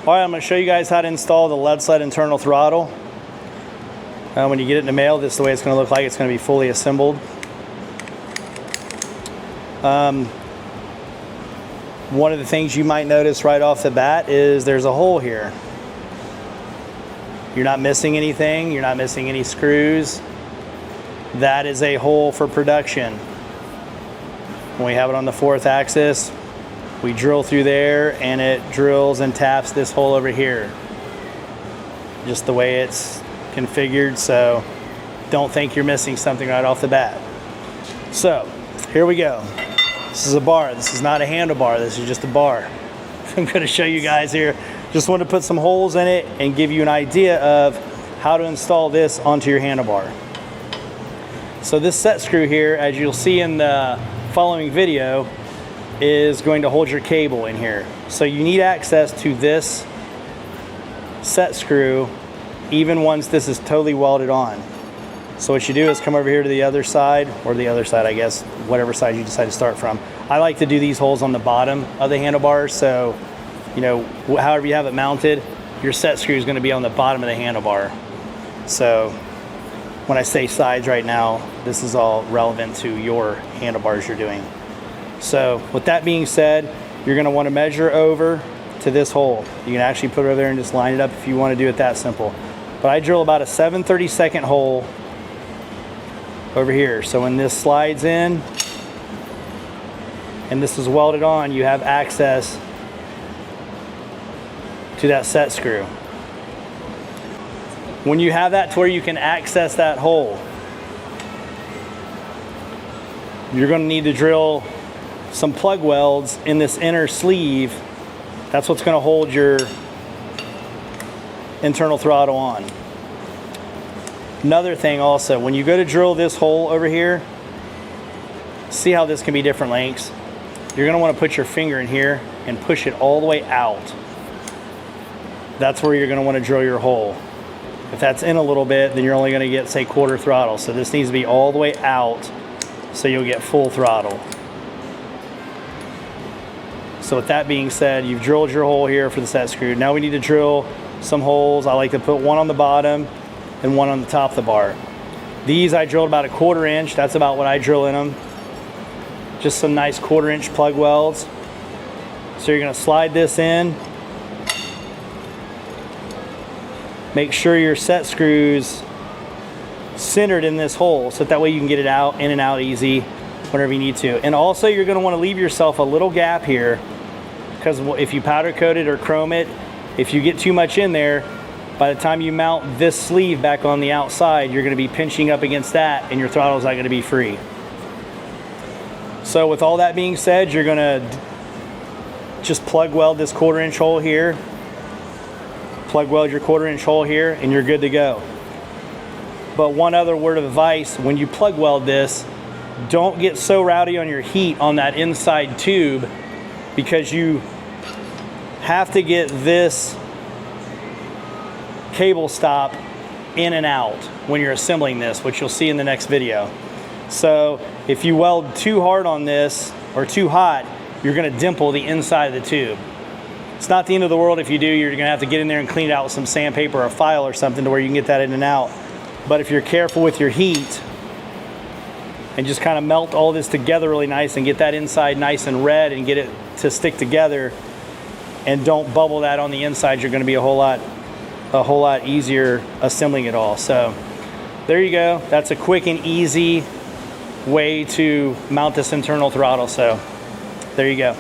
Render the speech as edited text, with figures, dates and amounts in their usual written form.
All right, I'm going to show you guys how to install the Led Sled internal throttle. When you get it in the mail, this is the way it's going to look like. It's going to be fully assembled. One of the things you might notice right off the bat is there's a hole here. You're not missing anything. You're not missing any screws. That is a hole for production. When we have it on the 4th axis, we drill through there and it drills and taps this hole over here. Just the way it's configured, so don't think you're missing something right off the bat. So, here we go. This is a bar. This is not a handlebar. This is just a bar. I'm going to show you guys here. Just want to put some holes in it and give you an idea of how to install this onto your handlebar. So this set screw here, as you'll see in the following video, is going to hold your cable in here. So you need access to this set screw even once this is totally welded on. So what you do is come over here to the other side, or the other side I guess, whatever side you decide to start from. I like to do these holes on the bottom of the handlebars, so you know, however you have it mounted, your set screw is going to be on the bottom of the handlebar. So when I say sides right now, this is all relevant to your handlebars you're doing. So with that being said, you're going to want to measure over to this hole. You can actually put it over there and just line it up if you want to do it that simple. But I drill about a 7/32 hole over here. So when this slides in and this is welded on, you have access to that set screw. When you have that to where you can access that hole, you're going to need to drill some plug welds in this inner sleeve. That's what's going to hold your internal throttle on. Another thing also, when you go to drill this hole over here, see how this can be different lengths? You're going to want to put your finger in here and push it all the way out. That's where you're going to want to drill your hole. If that's in a little bit, then you're only going to get, say, quarter throttle. So this needs to be all the way out so you'll get full throttle. So with that being said, you've drilled your hole here for the set screw. Now we need to drill some holes. I like to put one on the bottom and one on the top of the bar. These I drilled about a 1/4 inch. That's about what I drill in them. Just some nice 1/4 inch plug welds. So you're going to slide this in. Make sure your set screws centered in this hole so that way you can get it out, in and out easy whenever you need to. And also you're going to want to leave yourself a little gap here, because if you powder coat it or chrome it, if you get too much in there, by the time you mount this sleeve back on the outside, you're going to be pinching up against that and your throttle is not going to be free. So with all that being said, you're going to just plug weld this 1/4 inch hole here, plug weld your 1/4 inch hole here, and you're good to go. But one other word of advice, when you plug weld this, don't get so rowdy on your heat on that inside tube, because you have to get this cable stop in and out when you're assembling this, which you'll see in the next video. So if you weld too hard on this or too hot, you're going to dimple the inside of the tube. It's not the end of the world if you do. You're going to have to get in there and clean it out with some sandpaper or a file or something to where you can get that in and out. But if you're careful with your heat and just kind of melt all this together really nice and get that inside nice and red and get it to stick together, and don't bubble that on the inside, you're going to be a whole lot easier assembling it all. So there you go. That's a quick and easy way to mount this internal throttle. So there you go.